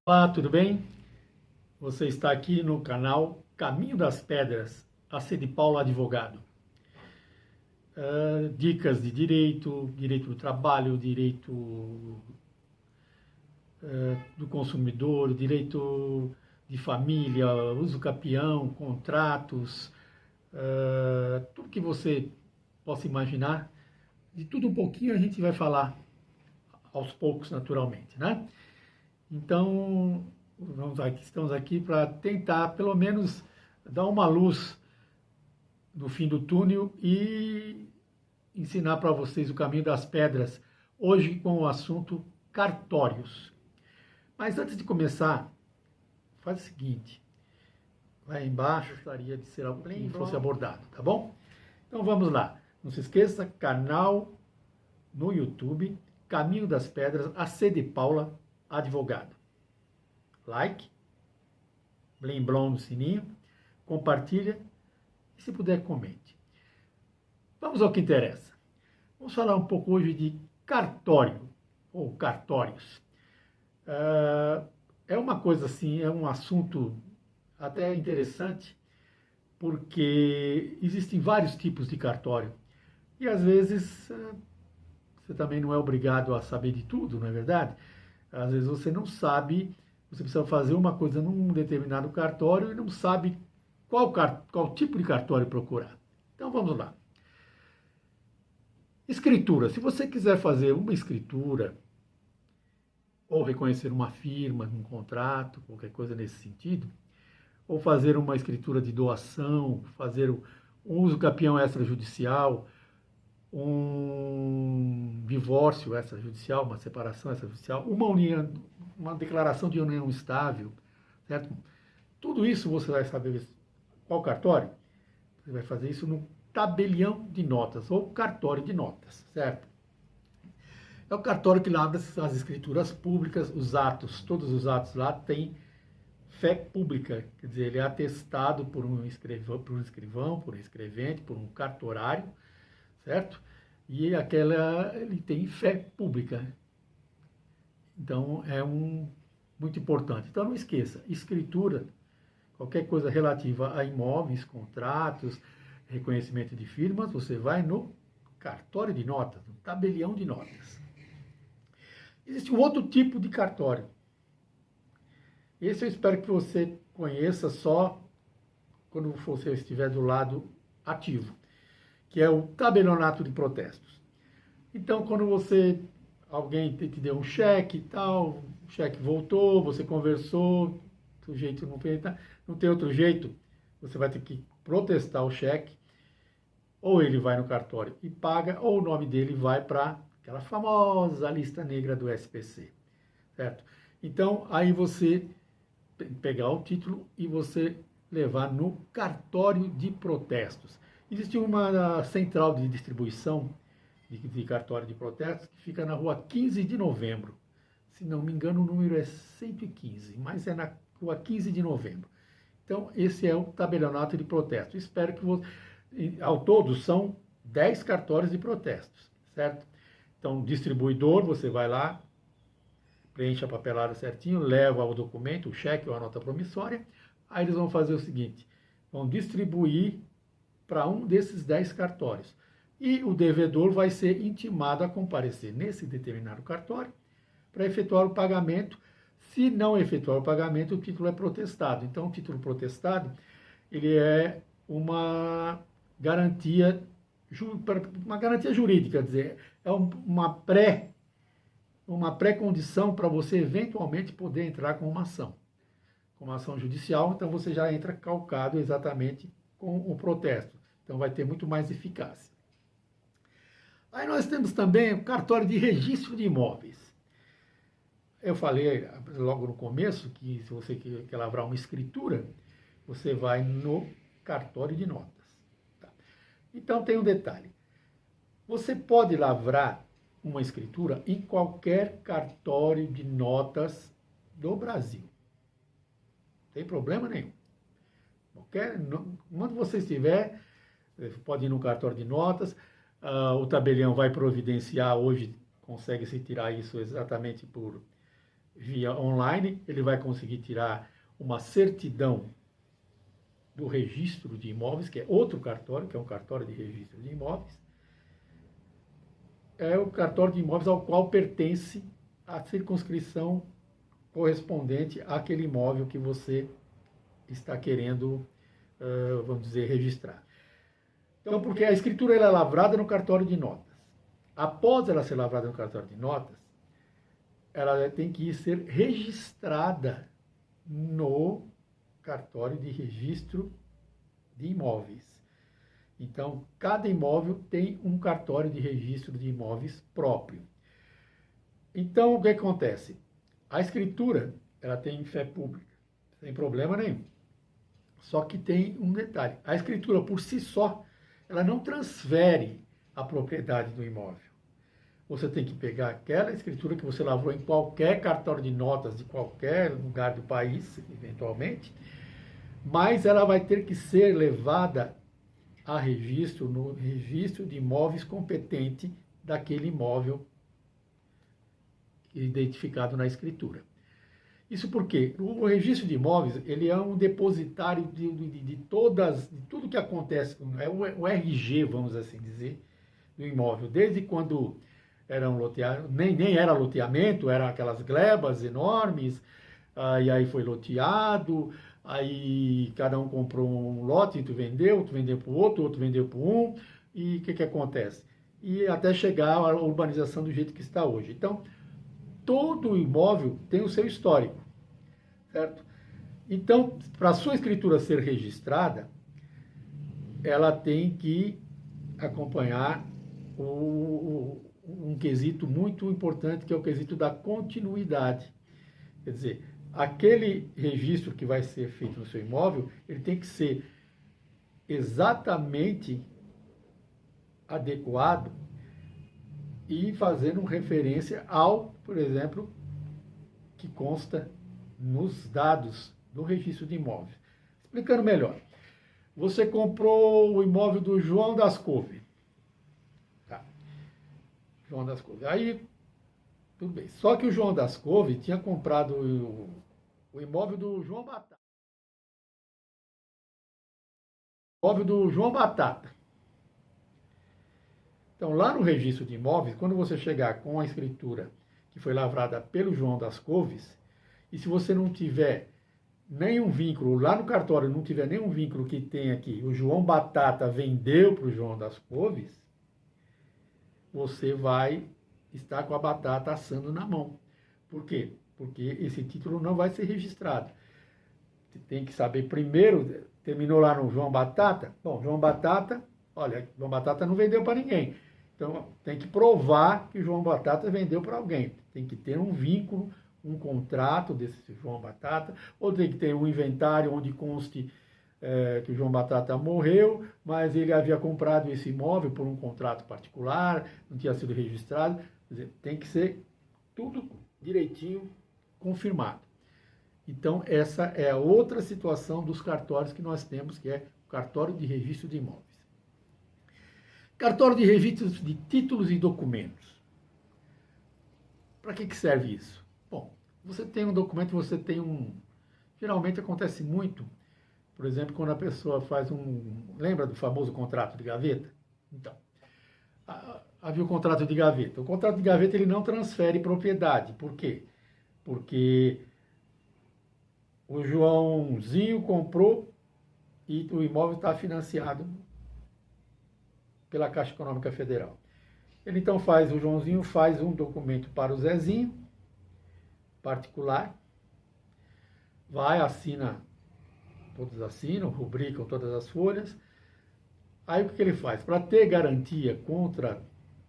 Olá, tudo bem? Você está aqui no canal Caminho das Pedras, AC de Paulo Advogado. Dicas de direito, direito do trabalho, direito do consumidor, direito de família, uso capião, contratos, tudo que você possa imaginar. De tudo um pouquinho a gente vai falar aos poucos, naturalmente, né? Então, estamos aqui para tentar, pelo menos, dar uma luz no fim do túnel e ensinar para vocês o caminho das pedras, hoje com o assunto cartórios. Mas antes de começar, faz o seguinte, lá embaixo gostaria de ser algo que fosse abordado, tá bom? Então vamos lá. Não se esqueça, canal no YouTube, Caminho das Pedras, AC de Paula Advogado. Like, blim blom no sininho, compartilha e se puder comente. Vamos ao que interessa. Vamos falar um pouco hoje de cartório, ou cartórios. É uma coisa assim, é um assunto até interessante, porque existem vários tipos de cartório. E às vezes você também não é obrigado a saber de tudo, não é verdade? Às vezes você não sabe, você precisa fazer uma coisa num determinado cartório e não sabe qual tipo de cartório procurar. Então vamos lá. Escritura. Se você quiser fazer uma escritura, ou reconhecer uma firma, um contrato, qualquer coisa nesse sentido, ou fazer uma escritura de doação, fazer um uso capião extrajudicial, um divórcio extrajudicial, uma separação extrajudicial, uma declaração de união estável, certo? Tudo isso você vai saber qual cartório? Você vai fazer isso no tabelião de notas, ou cartório de notas, certo? É o cartório que lavra as escrituras públicas, os atos, todos os atos lá têm fé pública, quer dizer, ele é atestado por um escrivão, por um escrevente, por um cartorário, certo? E ele tem fé pública. Então, muito importante. Então, não esqueça, escritura, qualquer coisa relativa a imóveis, contratos, reconhecimento de firmas, você vai no cartório de notas, no tabelião de notas. Existe um outro tipo de cartório. Esse eu espero que você conheça só quando você estiver do lado ativo, que é o tabelionato de protestos. Então, quando alguém te deu um cheque e tal, o cheque voltou, você conversou, o sujeito não tem outro jeito, você vai ter que protestar o cheque, ou ele vai no cartório e paga, ou o nome dele vai para aquela famosa lista negra do SPC, certo? Então, aí você pegar o título e você levar no cartório de protestos. Existe uma central de distribuição de cartório de protestos que fica na rua 15 de novembro. Se não me engano, o número é 115, mas é na rua 15 de novembro. Então, esse é o tabelionato de protestos. Espero que você... Ao todo, são 10 cartórios de protestos, certo? Então, distribuidor, você vai lá, preenche a papelada certinho, leva o documento, o cheque ou a nota promissória. Aí eles vão fazer o seguinte, vão distribuir para um desses 10 cartórios. E o devedor vai ser intimado a comparecer nesse determinado cartório para efetuar o pagamento. Se não efetuar o pagamento, o título é protestado. Então, o título protestado, ele é uma garantia jurídica, quer dizer, é uma pré-condição para você eventualmente poder entrar com uma ação judicial, então você já entra calcado exatamente com o protesto. Então vai ter muito mais eficácia. Aí nós temos também o cartório de registro de imóveis. Eu falei logo no começo que se você quer lavrar uma escritura, você vai no cartório de notas. Tá? Então tem um detalhe. Você pode lavrar uma escritura em qualquer cartório de notas do Brasil. Não tem problema nenhum. Onde você estiver, pode ir no cartório de notas. O tabelião vai providenciar, hoje consegue-se tirar isso exatamente por via online, ele vai conseguir tirar uma certidão do registro de imóveis, que é outro cartório, que é um cartório de registro de imóveis. É o cartório de imóveis ao qual pertence a circunscrição correspondente àquele imóvel que você está querendo, vamos dizer, registrar. Então, porque a escritura ela é lavrada no cartório de notas. Após ela ser lavrada no cartório de notas, ela tem que ser registrada no cartório de registro de imóveis. Então, cada imóvel tem um cartório de registro de imóveis próprio. Então, o que acontece? A escritura, ela tem fé pública, sem problema nenhum. Só que tem um detalhe. A escritura, por si só, ela não transfere a propriedade do imóvel. Você tem que pegar aquela escritura que você lavrou em qualquer cartório de notas de qualquer lugar do país, eventualmente, mas ela vai ter que ser levada a registro, no registro de imóveis competente daquele imóvel identificado na escritura. Isso porque o registro de imóveis, ele é um depositário de tudo que acontece, é o RG, vamos assim dizer, do imóvel, desde quando era um loteamento, nem era loteamento, eram aquelas glebas enormes, e aí foi loteado, aí cada um comprou um lote, tu vendeu para o outro vendeu para um, e o que acontece? E até chegar à urbanização do jeito que está hoje. Então, todo imóvel tem o seu histórico, certo? Então, para a sua escritura ser registrada, ela tem que acompanhar um quesito muito importante, que é o quesito da continuidade. Quer dizer, aquele registro que vai ser feito no seu imóvel, ele tem que ser exatamente adequado e fazendo referência ao, por exemplo, que consta nos dados do registro de imóveis. Explicando melhor, você comprou o imóvel do João das Couve. Tá. João das Couve. Aí, tudo bem. Só que o João das Couve tinha comprado o imóvel do João Batata. O imóvel do João Batata. Então, lá no registro de imóveis, quando você chegar com a escritura que foi lavrada pelo João das Couves, e se você não tiver nenhum vínculo, lá no cartório não tiver nenhum vínculo que tenha aqui, o João Batata vendeu para o João das Couves, você vai estar com a batata assando na mão. Por quê? Porque esse título não vai ser registrado. Você tem que saber primeiro, terminou lá no João Batata, bom, João Batata, olha, João Batata não vendeu para ninguém. Então, tem que provar que o João Batata vendeu para alguém. Tem que ter um vínculo, um contrato desse João Batata, ou tem que ter um inventário onde conste que o João Batata morreu, mas ele havia comprado esse imóvel por um contrato particular, não tinha sido registrado. Quer dizer, tem que ser tudo direitinho confirmado. Então, essa é a outra situação dos cartórios que nós temos, que é o cartório de registro de imóveis. Cartório de registro de títulos e documentos. Para que serve isso? Bom, você tem um documento, você tem um... Geralmente acontece muito, por exemplo, quando a pessoa faz um... Lembra do famoso contrato de gaveta? Então, havia o contrato de gaveta. O contrato de gaveta ele não transfere propriedade. Por quê? Porque o Joãozinho comprou e o imóvel está financiado pela Caixa Econômica Federal. Ele então o Joãozinho faz um documento para o Zezinho, particular, vai, assina, todos assinam, rubricam todas as folhas. Aí o que ele faz? Para ter garantia contra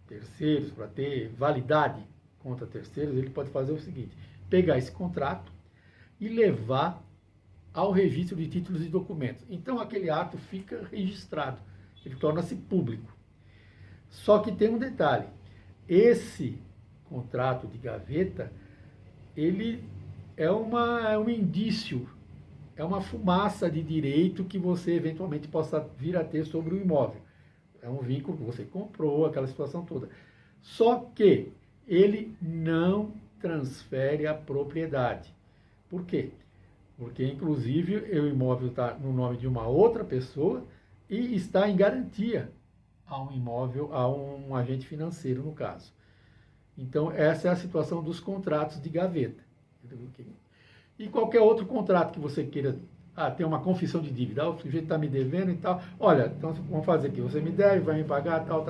terceiros, para ter validade contra terceiros, ele pode fazer o seguinte: pegar esse contrato e levar ao registro de títulos e documentos. Então aquele ato fica registrado, ele torna-se público. Só que tem um detalhe: esse contrato de gaveta, ele é um indício, é uma fumaça de direito que você eventualmente possa vir a ter sobre o imóvel. É um vínculo que você comprou, aquela situação toda. Só que ele não transfere a propriedade. Por quê? Porque, inclusive, o imóvel está no nome de uma outra pessoa e está em garantia a um imóvel, a um agente financeiro, no caso. Então, essa é a situação dos contratos de gaveta. E qualquer outro contrato que você queira, tem uma confissão de dívida, o sujeito está me devendo e tal, olha, então vamos fazer aqui, você me deve, vai me pagar, tal,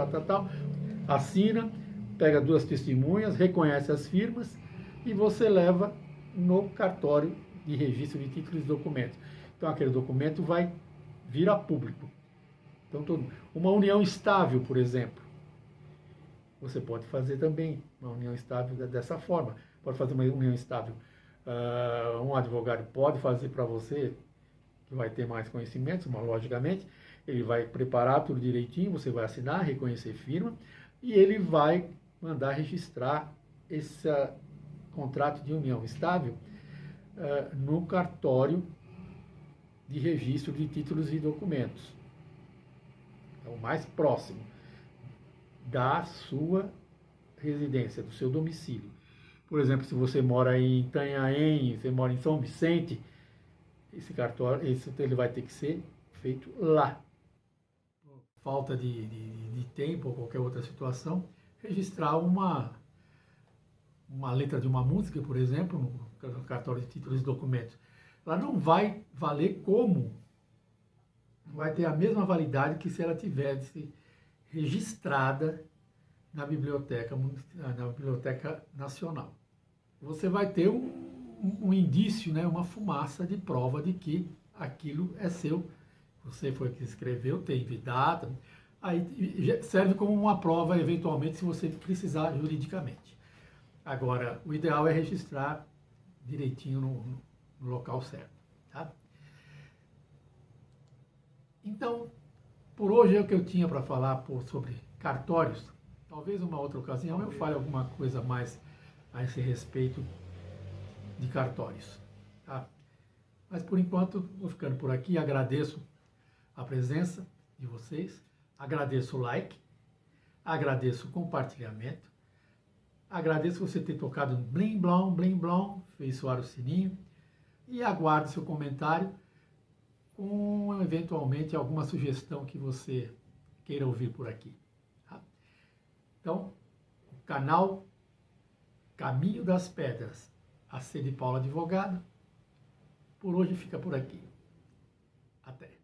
assina, pega 2 testemunhas, reconhece as firmas e você leva no cartório de registro de títulos e documentos. Então, aquele documento vai vir a público. Então, uma união estável, por exemplo, você pode fazer também uma união estável dessa forma. Pode fazer uma união estável. Um advogado pode fazer para você, que vai ter mais conhecimentos, mas logicamente, ele vai preparar tudo direitinho, você vai assinar, reconhecer firma, e ele vai mandar registrar esse contrato de união estável no cartório de registro de títulos e documentos. É o mais próximo da sua residência, do seu domicílio. Por exemplo, se você mora em Itanhaém, você mora em São Vicente, esse cartório, ele vai ter que ser feito lá. Falta de tempo ou qualquer outra situação, registrar uma letra de uma música, por exemplo, no cartório de títulos e documentos. Ela não vai valer como, vai ter a mesma validade que se ela tivesse registrada na Biblioteca Nacional. Você vai ter um indício, né, uma fumaça de prova de que aquilo é seu. Você foi que escreveu, teve data, aí serve como uma prova, eventualmente, se você precisar juridicamente. Agora, o ideal é registrar direitinho no local certo. Tá? Então, por hoje é o que eu tinha para falar sobre cartórios. Talvez uma outra ocasião eu fale alguma coisa mais a esse respeito de cartórios. Tá? Mas, por enquanto, vou ficando por aqui. Agradeço a presença de vocês, agradeço o like, agradeço o compartilhamento, agradeço você ter tocado no blim blom, fez soar o sininho e aguardo seu comentário com eventualmente alguma sugestão que você queira ouvir por aqui. Tá? Então, o canal Caminho das Pedras, a C de Paulo Advogado, por hoje fica por aqui. Até.